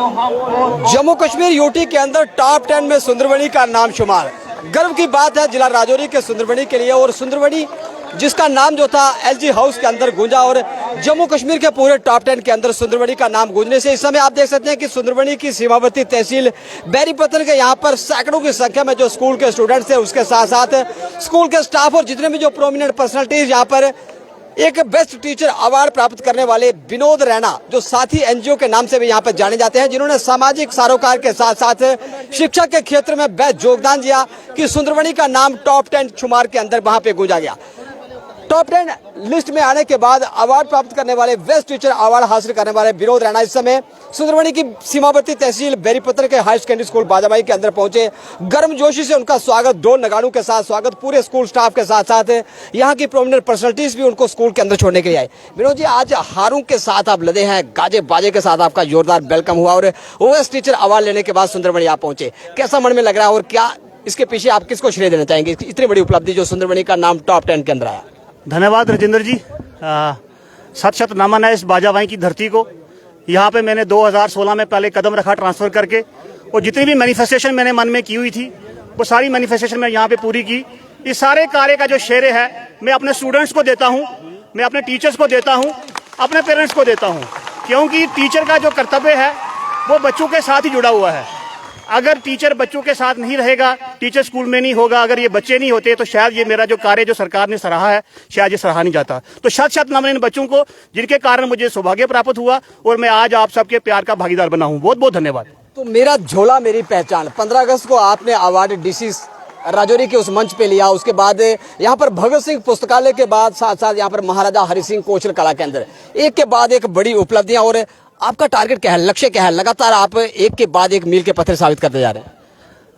Jammu Kashmir UT के अंदर top 10 में सुंदरबनी का नाम शुमार। गर्व की बात है जिला राजौरी के सुंदरबनी के लिए। और सुंदरबनी जिसका नाम जो था एलजी हाउस के अंदर गूंजा और जम्मू कश्मीर के पूरे टॉप 10 के अंदर सुंदरबनी का नाम गूंजने से इस समय आप देख सकते हैं कि सुंदरबनी की सीमावर्ती तहसील बैरीपत्तन के यहाँ पर सैकड़ों की संख्या में जो स्कूल के स्टूडेंट्स थे, उसके साथ साथ स्कूल के स्टाफ और जितने भी जो प्रोमिनेंट पर्सनैलिटीज यहाँ पर एक बेस्ट टीचर अवार्ड प्राप्त करने वाले विनोद रैना, जो साथी एनजीओ के नाम से भी यहाँ पर जाने जाते हैं, जिन्होंने सामाजिक सरोकार के साथ साथ शिक्षा के क्षेत्र में बेस्ट योगदान दिया कि सुंदरबनी का नाम टॉप 10 शुमार के अंदर वहां पे गूंजा गया। टॉप 10 लिस्ट में आने के बाद अवार्ड प्राप्त करने वाले बेस्ट टीचर अवार्ड हासिल करने वाले विनोद रैना इस समय सुंदरबनी की सीमावर्ती तहसील बैरीपत्तन के हाई सेकेंडरी स्कूल बाजाबाई के अंदर पहुंचे। गर्मजोशी से उनका स्वागत ढोल नगाड़ों के साथ स्वागत पूरे स्कूल स्टाफ के साथ साथ यहाँ की प्रोमिनेंट पर्सनैलिटीज भी उनको स्कूल के अंदर छोड़ने के लिए आए। विनोद जी, आज हारों के साथ आप लदे हैं, गाजे बाजे के साथ आपका जोरदार वेलकम हुआ और बेस्ट टीचर अवार्ड लेने के बाद सुंदरबनी आप पहुंचे, कैसा मन में लग रहा है और क्या इसके पीछे आप किसको श्रेय देना चाहेंगे, इतनी बड़ी उपलब्धि जो सुंदरबनी का नाम टॉप 10 के अंदर आया? धन्यवाद राजेंद्र जी। सत शत नमन है इस बाजाबाई की धरती को। यहाँ पे मैंने 2016 में पहले कदम रखा ट्रांसफ़र करके, और जितनी भी मैनिफेस्टेशन मैंने मन में की हुई थी वो सारी मैनिफेस्टेशन मैं यहाँ पे पूरी की। इस सारे कार्य का जो श्रेय है मैं अपने स्टूडेंट्स को देता हूँ, मैं अपने टीचर्स को देता हूँ, अपने पेरेंट्स को देता हूँ, क्योंकि टीचर का जो कर्तव्य है वो बच्चों के साथ ही जुड़ा हुआ है। अगर टीचर बच्चों के साथ नहीं रहेगा, टीचर स्कूल में नहीं होगा, अगर ये बच्चे नहीं होते तो शायद ये मेरा जो कार्य जो सरकार ने सराहा है शायद ये सराहा नहीं जाता। तो शत शत नमन इन बच्चों को जिनके कारण मुझे सौभाग्य प्राप्त हुआ और मैं आज आप सबके प्यार का भागीदार बना हूँ। बहुत बहुत धन्यवाद। तो मेरा झोला मेरी पहचान 15 अगस्त को आपने अवार्ड डीसी राजौरी के उस मंच पे लिया। उसके बाद यहाँ पर भगत सिंह पुस्तकालय के बाद साथ साथ यहाँ पर महाराजा हरि सिंह कौशल कला के अंदर एक के बाद एक बड़ी उपलब्धियां। और आपका टारगेट क्या है, लक्ष्य क्या है? लगातार आप एक के बाद एक मील के पत्थर साबित करते जा रहे हैं।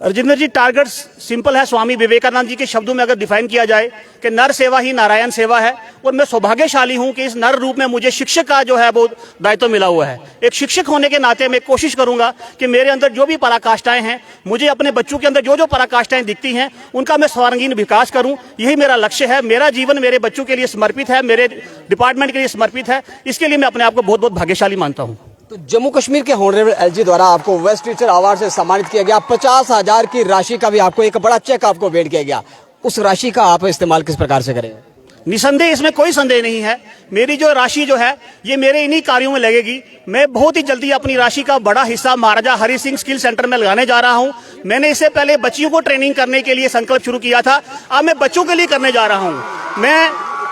राजेंद्र जी, टारगेट सिंपल है। स्वामी विवेकानंद जी के शब्दों में अगर डिफाइन किया जाए कि नर सेवा ही नारायण सेवा है, और मैं सौभाग्यशाली हूं कि इस नर रूप में मुझे शिक्षक का जो है वो दायित्व मिला हुआ है। एक शिक्षक होने के नाते मैं कोशिश करूंगा कि मेरे अंदर जो भी पराकाष्ठाएं हैं, मुझे अपने बच्चों के अंदर जो जो पराकाष्ठाएं दिखती हैं उनका मैं सर्वांगीण विकास करूं, यही मेरा लक्ष्य है। मेरा जीवन मेरे बच्चों के लिए समर्पित है, मेरे डिपार्टमेंट के लिए समर्पित है। इसके लिए मैं अपने आप को बहुत बहुत भाग्यशाली मानता हूँ। तो जम्मू कश्मीर के ऑनरेबल एलजी द्वारा आपको बेस्ट टीचर अवार्ड से सम्मानित किया गया। 50,000 की राशि का भी आपको एक बड़ा चेक आपको भेंट किया गया। उस राशि का आप इस्तेमाल किस प्रकार से करेंगे? निसंदेह इसमें कोई संदेह नहीं है। मेरी जो राशि जो है ये मेरे इन्हीं कार्यों में लगेगी। मैं बहुत ही जल्दी अपनी राशि का बड़ा हिस्सा महाराजा हरि सिंह स्किल सेंटर में लगाने जा रहा हूं। मैंने इससे पहले बच्चियों को ट्रेनिंग करने के लिए संकल्प शुरू किया था, अब मैं बच्चों के लिए करने जा रहा हूं। मैं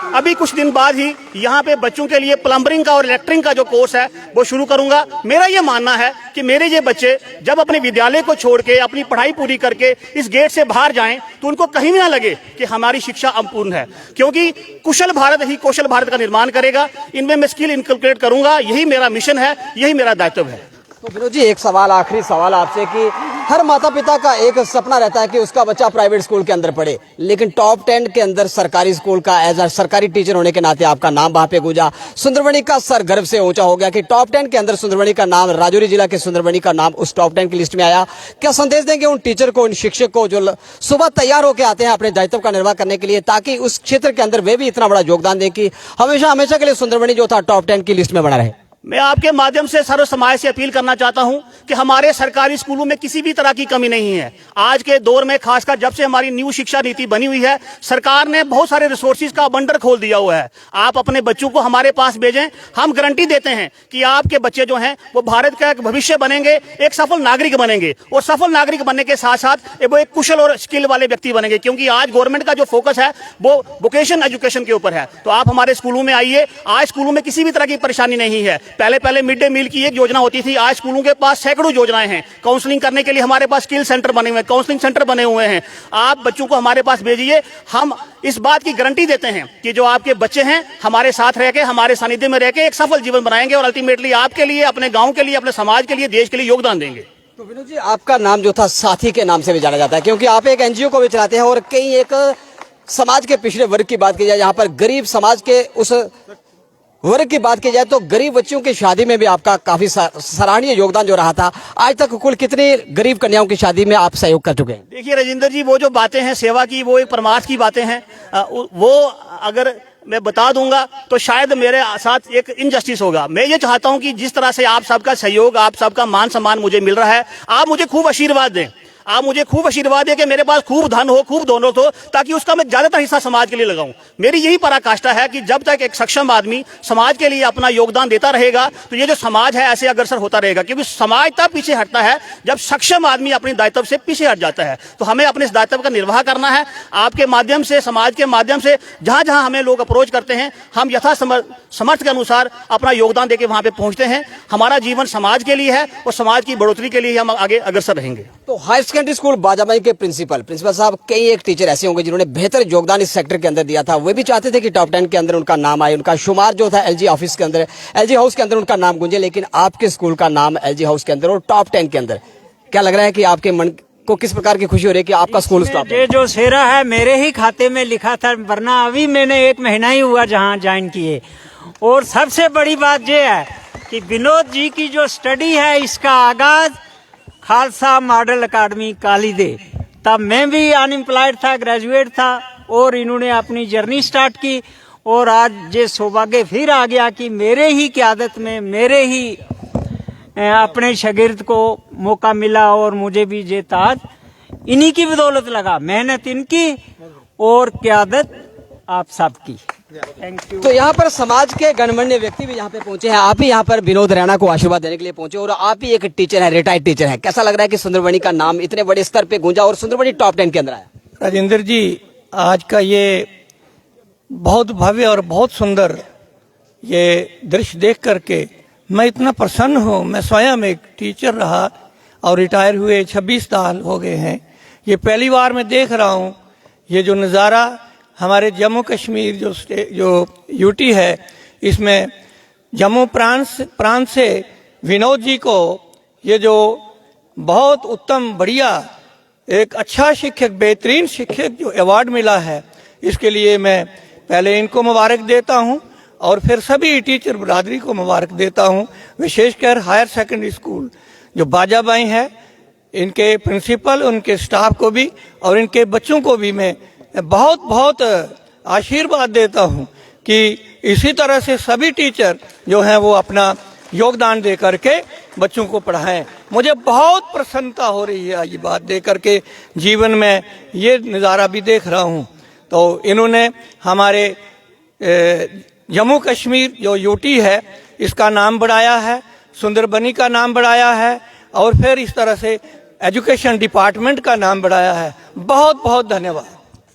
अभी कुछ दिन बाद ही यहाँ पे बच्चों के लिए प्लम्बरिंग का और इलेक्ट्रिक का जो कोर्स है वो शुरू करूंगा। मेरा ये मानना है कि मेरे ये बच्चे जब अपने विद्यालय को छोड़ के अपनी पढ़ाई पूरी करके इस गेट से बाहर जाएं तो उनको कहीं भी ना लगे कि हमारी शिक्षा अपूर्ण है, क्योंकि कुशल भारत ही कौशल भारत का निर्माण करेगा। इनमें मैं स्किल इनकलकेट करूंगा, यही मेरा मिशन है, यही मेरा दायित्व है। तो विनोद जी, एक सवाल, आखिरी सवाल आपसे कि हर माता पिता का एक सपना रहता है कि उसका बच्चा प्राइवेट स्कूल के अंदर पढ़े, लेकिन टॉप 10 के अंदर सरकारी स्कूल का एज अ सरकारी टीचर होने के नाते आपका नाम वहां पे गूंजा। सुंदरबनी का सर गर्व से ऊंचा हो गया कि टॉप 10 के अंदर सुंदरबनी का नाम, राजौरी जिला के सुंदरबनी का नाम उस टॉप 10 की लिस्ट में आया। क्या संदेश देंगे उन टीचर को, उन शिक्षक को जो सुबह तैयार होकर आते हैं अपने दायित्व का निर्वाह करने के लिए, ताकि उस क्षेत्र के अंदर वे भी इतना बड़ा योगदान दें कि हमेशा हमेशा के लिए सुंदरबनी जो था टॉप 10 की लिस्ट में बना रहे? मैं आपके माध्यम से सर्व समाज से अपील करना चाहता हूं कि हमारे सरकारी स्कूलों में किसी भी तरह की कमी नहीं है। आज के दौर में खासकर जब से हमारी न्यू शिक्षा नीति बनी हुई है, सरकार ने बहुत सारे रिसोर्सेज का बंडर खोल दिया हुआ है। आप अपने बच्चों को हमारे पास भेजें, हम गारंटी देते हैं कि आपके बच्चे जो हैं वो भारत का एक भविष्य बनेंगे, एक सफल नागरिक बनेंगे, और सफल नागरिक बनने के साथ साथ वो एक कुशल और स्किल वाले व्यक्ति बनेंगे, क्योंकि आज गवर्नमेंट का जो फोकस है वो वोकेशन एजुकेशन के ऊपर है। तो आप हमारे स्कूलों में आइए। आज स्कूलों में किसी भी तरह की परेशानी नहीं है। पहले मिड डे मील की एक योजना होती थी, आज स्कूलों के पास सैकड़ों योजनाएं हैं। काउंसलिंग करने के लिए हमारे पास स्किल सेंटर बने हुए हैं, काउंसलिंग सेंटर बने हुए हैं। आप बच्चों को हमारे पास भेजिए। हम इस बात की गारंटी देते हैं कि जो आपके बच्चे हैं हमारे साथ रह के, हमारे सानिध्य में रह के एक सफल जीवन बनाएंगे और अल्टीमेटली आपके लिए, अपने गांव के लिए, अपने समाज के लिए, देश के लिए योगदान देंगे। तो विनोद जी, आपका नाम जो था साथी के नाम से भी जाना जाता है, क्योंकि आप एक एनजीओ को भी चलाते हैं और कई एक समाज के पिछड़े वर्ग की बात की जाए, यहाँ पर गरीब समाज के उस वर्ग की बात की जाए तो गरीब बच्चियों की शादी में भी आपका काफी सराहनीय योगदान जो रहा था। आज तक कुल कितनी गरीब कन्याओं की शादी में आप सहयोग कर चुके हैं? देखिए राजेंद्र जी, वो जो बातें हैं सेवा की, वो एक परमार्थ की बातें हैं। वो अगर मैं बता दूंगा तो शायद मेरे साथ एक इनजस्टिस होगा। मैं ये चाहता हूं कि जिस तरह से आप सबका सहयोग, आप सबका मान सम्मान मुझे मिल रहा है, आप मुझे खूब आशीर्वाद दें। आप मुझे खूब आशीर्वाद दें कि मेरे पास खूब धन हो, खूब दौलत हो, ताकि उसका मैं ज्यादातर हिस्सा समाज के लिए लगाऊं। मेरी यही पराकाष्ठा है कि जब तक एक सक्षम आदमी समाज के लिए अपना योगदान देता रहेगा तो ये जो समाज है ऐसे अग्रसर होता रहेगा। क्योंकि समाज तब पीछे हटता है जब सक्षम आदमी अपने दायित्व से पीछे हट जाता है। तो हमें अपने इस दायित्व का निर्वाह करना है। आपके माध्यम से, समाज के माध्यम से जहां जहां हमें लोग अप्रोच करते हैं, हम यथा समर्थ के अनुसार अपना योगदान देके वहां पे पहुंचते हैं। हमारा जीवन समाज के लिए है और समाज की बढ़ोतरी के लिए हम आगे अग्रसर रहेंगे। तो हायर सेकेंडरी स्कूल बाजाबाई के प्रिंसिपल साहब, कई एक टीचर ऐसे होंगे जिन्होंने बेहतर योगदान इस सेक्टर के अंदर दिया था। वे भी चाहते थे कि टॉप 10 के अंदर उनका नाम आए, उनका शुमार जो था एलजी ऑफिस के अंदर, एलजी हाउस के अंदर उनका नाम गूंजे। लेकिन आपके स्कूल का नाम एलजी हाउस के अंदर और टॉप 10 के अंदर, क्या लग रहा है कि आपके मन को किस प्रकार की खुशी हो रही है कि आपका स्कूल टॉप? ये जो सेरा है मेरे ही खाते में लिखा था, वरना अभी मैंने 1 महीना ही हुआ जहाँ ज्वाइन किए। और सबसे बड़ी बात यह है कि विनोद जी की जो स्टडी है, इसका आगाज खालसा मॉडल अकादमी कालीदे, तब मैं भी अनएम्प्लॉयड था, ग्रेजुएट था, और इन्होंने अपनी जर्नी स्टार्ट की। और आज ये सौभाग्य फिर आ गया कि मेरे ही क़यादत में, मेरे ही अपने शागिर्द को मौका मिला और मुझे भी ये ताज इन्हीं की बदौलत लगा। मेहनत इनकी और क़यादत आप सबकी। Thank you. तो यहाँ पर समाज के गणमान्य व्यक्ति भी यहाँ पे पहुंचे हैं। आप भी यहाँ पर विनोद रैना को आशीर्वाद देने के लिए पहुंचे और आप भी एक टीचर है, रिटायर्ड टीचर है। कैसा लग रहा है कि सुंदरबनी का नाम इतने बड़े स्तर पे गूंजा और सुंदरबनी टॉप 10 के अंदर आया? राजेंद्र जी, आज का ये बहुत भव्य और बहुत सुंदर ये दृश्य देख करके मैं इतना प्रसन्न हूँ। मैं स्वयं एक टीचर रहा और रिटायर हुए 26 साल हो गए हैं। ये पहली बार मैं देख रहा हूँ ये जो नज़ारा हमारे जम्मू कश्मीर जो यूटी है, इसमें जम्मू प्रांत से विनोद जी को ये जो बहुत उत्तम, बढ़िया, एक अच्छा शिक्षक, बेहतरीन शिक्षक जो अवार्ड मिला है, इसके लिए मैं पहले इनको मुबारक देता हूं और फिर सभी टीचर बरादरी को मुबारक देता हूं। विशेषकर हायर सेकेंडरी स्कूल जो बाजाबाई है, इनके प्रिंसिपल, उनके स्टाफ को भी और इनके बच्चों को भी मैं बहुत बहुत आशीर्वाद देता हूं कि इसी तरह से सभी टीचर जो हैं वो अपना योगदान दे करके बच्चों को पढ़ाएं। मुझे बहुत प्रसन्नता हो रही है ये बात देख करके। जीवन में ये नज़ारा भी देख रहा हूं। तो इन्होंने हमारे जम्मू कश्मीर जो यूटी है इसका नाम बढ़ाया है, सुंदरबनी का नाम बढ़ाया है और फिर इस तरह से एजुकेशन डिपार्टमेंट का नाम बढ़ाया है। बहुत बहुत धन्यवाद।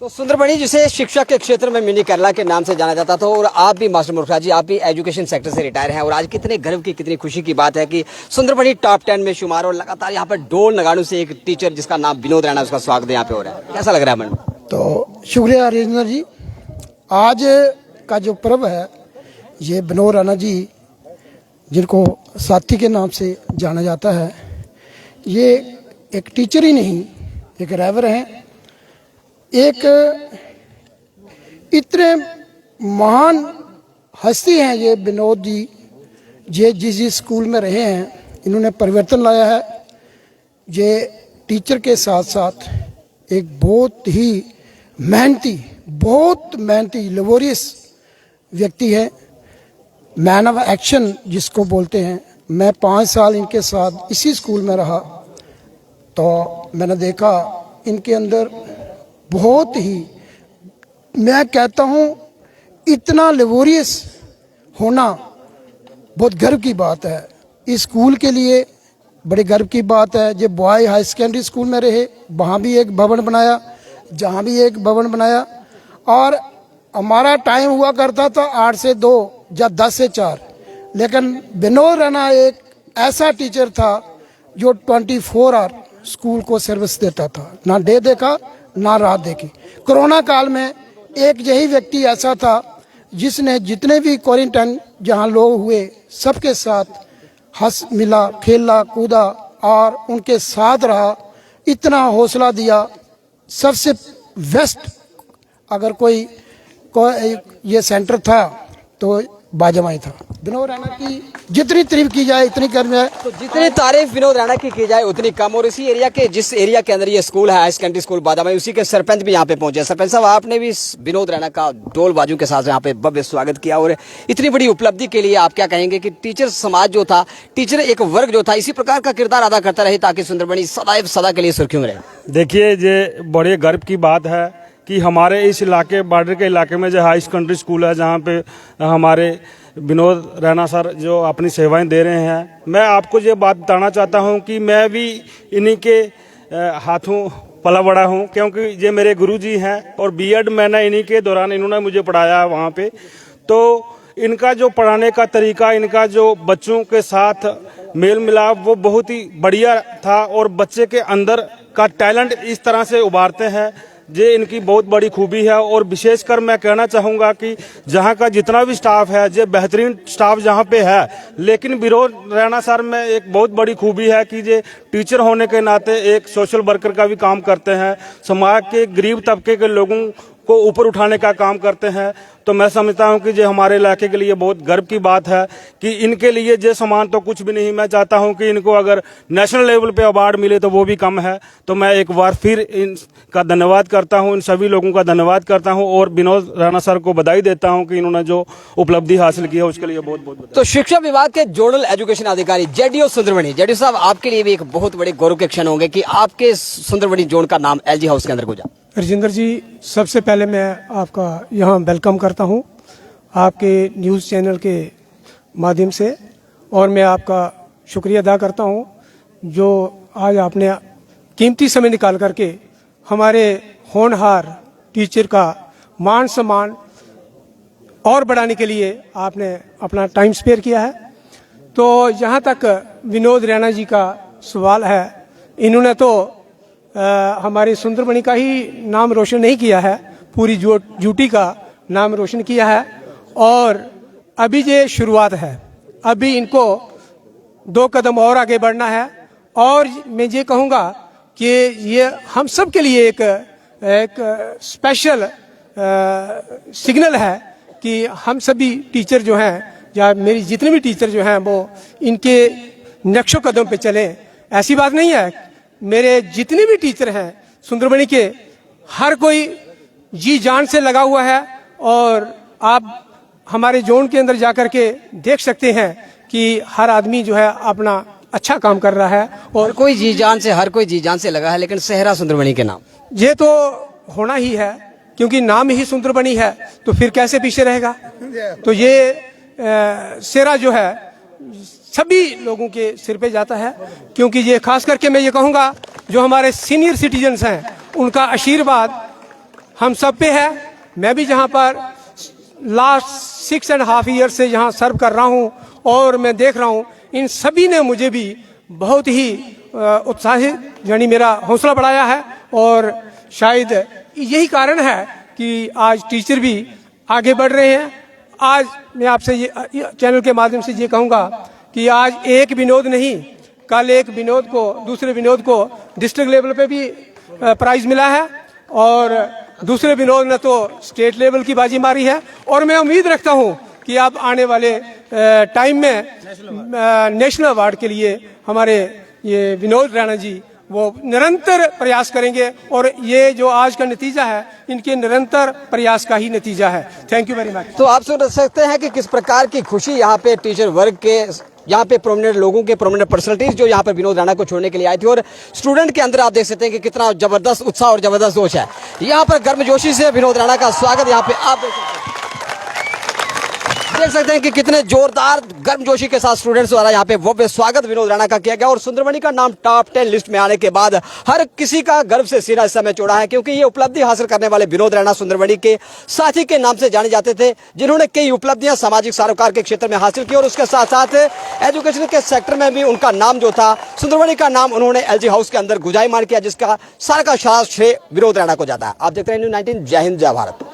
तो सुंदरबनी जिसे शिक्षा के क्षेत्र में मिनी केरला के नाम से जाना जाता था, और आप भी मास्टर मुर्खा जी, आप भी एजुकेशन सेक्टर से रिटायर हैं और आज कितने गर्व की, कितनी खुशी की बात है कि सुंदरबनी टॉप 10 में शुमार और लगातार यहाँ पर ढोल नगाड़ों से एक टीचर जिसका नाम विनोद रैना, उसका स्वागत यहाँ पे हो रहा है। कैसा लग रहा है मन? तो शुक्रिया राजेंद्र जी। आज का जो पर्व है ये विनोद रैना जी, जिनको साथी के नाम से जाना जाता है, ये एक टीचर ही नहीं, एक ड्राइवर हैं, एक इतने महान हस्ती हैं ये विनोद जी। ये जिस स्कूल में रहे हैं इन्होंने परिवर्तन लाया है। ये टीचर के साथ साथ एक बहुत ही मेहनती लेबोरियस व्यक्ति है, मैन ऑफ एक्शन जिसको बोलते हैं। मैं 5 साल इनके साथ इसी स्कूल में रहा तो मैंने देखा इनके अंदर बहुत ही, मैं कहता हूँ इतना लेबोरियस होना बहुत गर्व की बात है। इस स्कूल के लिए बड़े गर्व की बात है। जब बॉय हाई सेकेंडरी स्कूल में रहे वहाँ भी एक भवन बनाया, जहाँ भी एक भवन बनाया, और हमारा टाइम हुआ करता था 8 से 2 या 10 से 4, लेकिन विनोद रैना एक ऐसा टीचर था जो 24 आवर स्कूल को सर्विस देता था, ना डे देखा ना रात देखी। कोरोना काल में एक यही व्यक्ति ऐसा था जिसने जितने भी क्वारंटाइन जहां लोग हुए सबके साथ हंस मिला, खेला, कूदा और उनके साथ रहा, इतना हौसला दिया। सबसे बेस्ट अगर कोई ये सेंटर था तो बाजाबाई था। विनोद रैना की जितनी तारीफ की जाए इतनी कम है। तो जितनी तारीफ विनोद राणा की जाए उतनी कम। और इसी एरिया के जिस एरिया के अंदर ये स्कूल है, हाई सेकेंडरी स्कूल बादामी, उसी के सरपंच भी यहाँ पे पहुंचे। सरपंच साहब, आपने भी विनोद राणा का ढोल बाजू के साथ यहाँ पे भव्य स्वागत किया और इतनी बड़ी उपलब्धि के लिए आप क्या कहेंगे कि टीचर समाज जो था, टीचर एक वर्ग जो था, इसी प्रकार का किरदार अदा करता रहे ताकि सुंदरबनी सदैव सदा के लिए सुर्खियों में रहे? देखिए, ये बड़े गर्व की बात है कि हमारे इस इलाके, बॉर्डर के इलाके में जो हाई सेकेंडरी स्कूल है, जहाँ पे हमारे विनोद रैना सर जो अपनी सेवाएं दे रहे हैं। मैं आपको ये बात बताना चाहता हूँ कि मैं भी इन्हीं के हाथों पला बड़ा हूँ, क्योंकि ये मेरे गुरुजी हैं और बीएड मैंने इन्हीं के दौरान इन्होंने मुझे पढ़ाया वहाँ पे। तो इनका जो पढ़ाने का तरीका, इनका जो बच्चों के साथ मेल मिलाप, वो बहुत ही बढ़िया था और बच्चे के अंदर का टैलेंट इस तरह से उभारते हैं, ये इनकी बहुत बड़ी खूबी है। और विशेषकर मैं कहना चाहूँगा कि जहाँ का जितना भी स्टाफ है, ये बेहतरीन स्टाफ जहाँ पे है। लेकिन विनोद रैना सर में एक बहुत बड़ी खूबी है कि ये टीचर होने के नाते एक सोशल वर्कर का भी काम करते हैं, समाज के गरीब तबके के लोगों को ऊपर उठाने का काम करते हैं। तो मैं समझता हूं कि ये हमारे इलाके के लिए बहुत गर्व की बात है कि इनके लिए ये सम्मान तो कुछ भी नहीं। मैं चाहता हूं कि इनको अगर नेशनल लेवल पे अवार्ड मिले तो वो भी कम है। तो मैं एक बार फिर इनका धन्यवाद करता हूं, इन सभी लोगों का धन्यवाद करता हूं और विनोद राणा सर को बधाई देता हूं कि इन्होंने जो उपलब्धि हासिल की है उसके लिए बहुत बहुत। तो शिक्षा विभाग के जोनल एजुकेशन अधिकारी जेडीओ सुंदरबनी, जेडीओ साहब, आपके लिए भी एक बहुत बड़े गौरव के क्षण होंगे कि आपके सुंदरबनी जोन का नाम एलजी हाउस के अंदर गुजा। राजेंद्र जी, सबसे पहले मैं आपका यहाँ वेलकम करता हूँ आपके न्यूज़ चैनल के माध्यम से, और मैं आपका शुक्रिया अदा करता हूँ जो आज आपने कीमती समय निकाल करके हमारे होनहार टीचर का मान सम्मान और बढ़ाने के लिए आपने अपना टाइम स्पेयर किया है। तो जहाँ तक विनोद रैना जी का सवाल है, इन्होंने तो हमारे सुंदरबनी का ही नाम रोशन नहीं किया है, पूरी यूटी का नाम रोशन किया है। और अभी ये शुरुआत है, अभी इनको 2 कदम और आगे बढ़ना है। और मैं ये कहूँगा कि ये हम सब के लिए एक स्पेशल सिग्नल है कि हम सभी टीचर जो हैं, या मेरी जितने भी टीचर जो हैं, वो इनके नक्शो कदम पे चलें। ऐसी बात नहीं है, मेरे जितने भी टीचर हैं सुंदरबनी के, हर कोई जी जान से लगा हुआ है। और आप हमारे जोन के अंदर जाकर के देख सकते हैं कि हर आदमी जो है अपना अच्छा काम कर रहा है और हर कोई जी जान से लगा है। लेकिन सेहरा सुंदरबनी के नाम ये तो होना ही है, क्योंकि नाम ही सुंदरबनी है, तो फिर कैसे पीछे रहेगा। तो ये सेहरा जो है सभी लोगों के सिर पे जाता है, क्योंकि ये खास करके मैं ये कहूँगा जो हमारे सीनियर सिटीजन्स हैं, उनका आशीर्वाद हम सब पे है। मैं भी जहाँ पर लास्ट 6.5 ईयर से यहाँ सर्व कर रहा हूँ और मैं देख रहा हूँ, इन सभी ने मुझे भी बहुत ही उत्साहित, यानी मेरा हौसला बढ़ाया है। और शायद यही कारण है कि आज टीचर भी आगे बढ़ रहे हैं। आज मैं आपसे ये चैनल के माध्यम से ये कहूँगा कि आज एक विनोद नहीं, कल एक विनोद को, दूसरे विनोद को डिस्ट्रिक्ट लेवल पे भी प्राइज मिला है और दूसरे विनोद ने तो स्टेट लेवल की बाजी मारी है। और मैं उम्मीद रखता हूं कि अब आने वाले टाइम में नेशनल अवार्ड के लिए हमारे ये विनोद रैना जी वो निरंतर प्रयास करेंगे, और ये जो आज का नतीजा है इनके निरंतर प्रयास का ही नतीजा है। Thank you very much. तो आप सुन सकते हैं कि किस प्रकार की खुशी यहाँ पे टीचर वर्ग के, यहाँ पे प्रोमिनेंट लोगों के, प्रोमिनेंट पर्सनैलिटीज जो यहाँ पे विनोद राणा को छोड़ने के लिए आई थी। और स्टूडेंट के अंदर आप देख सकते हैं कि कितना जबरदस्त उत्साह और जबरदस्त जोश है। यहाँ पर गर्मजोशी से विनोद राणा का स्वागत यहाँ पे आप देख सकते हैं कि कितने जोरदार गर्मजोशी के साथ स्टूडेंट्स द्वारा यहाँ पे भव्य स्वागत विनोद राणा का किया गया। और सुंदरबनी का नाम टॉप 10 लिस्ट में आने के बाद हर किसी का गर्व से सीना इस समय चौड़ा है, क्योंकि ये उपलब्धि हासिल करने वाले विनोद राणा सुंदरबनी के साथी के नाम से जाने जाते थे, जिन्होंने कई उपलब्धियां सामाजिक सरोकार के क्षेत्र में हासिल की। और उसके साथ साथ एजुकेशन के सेक्टर में भी उनका नाम जो था, सुंदरबनी का नाम उन्होंने एलजी हाउस के अंदर गुजायमान किया, जिसका सारा का श्रेय विनोद राणा को जाता है। आप देखते हैं न्यूज़ 19। जय हिंद, जय भारत।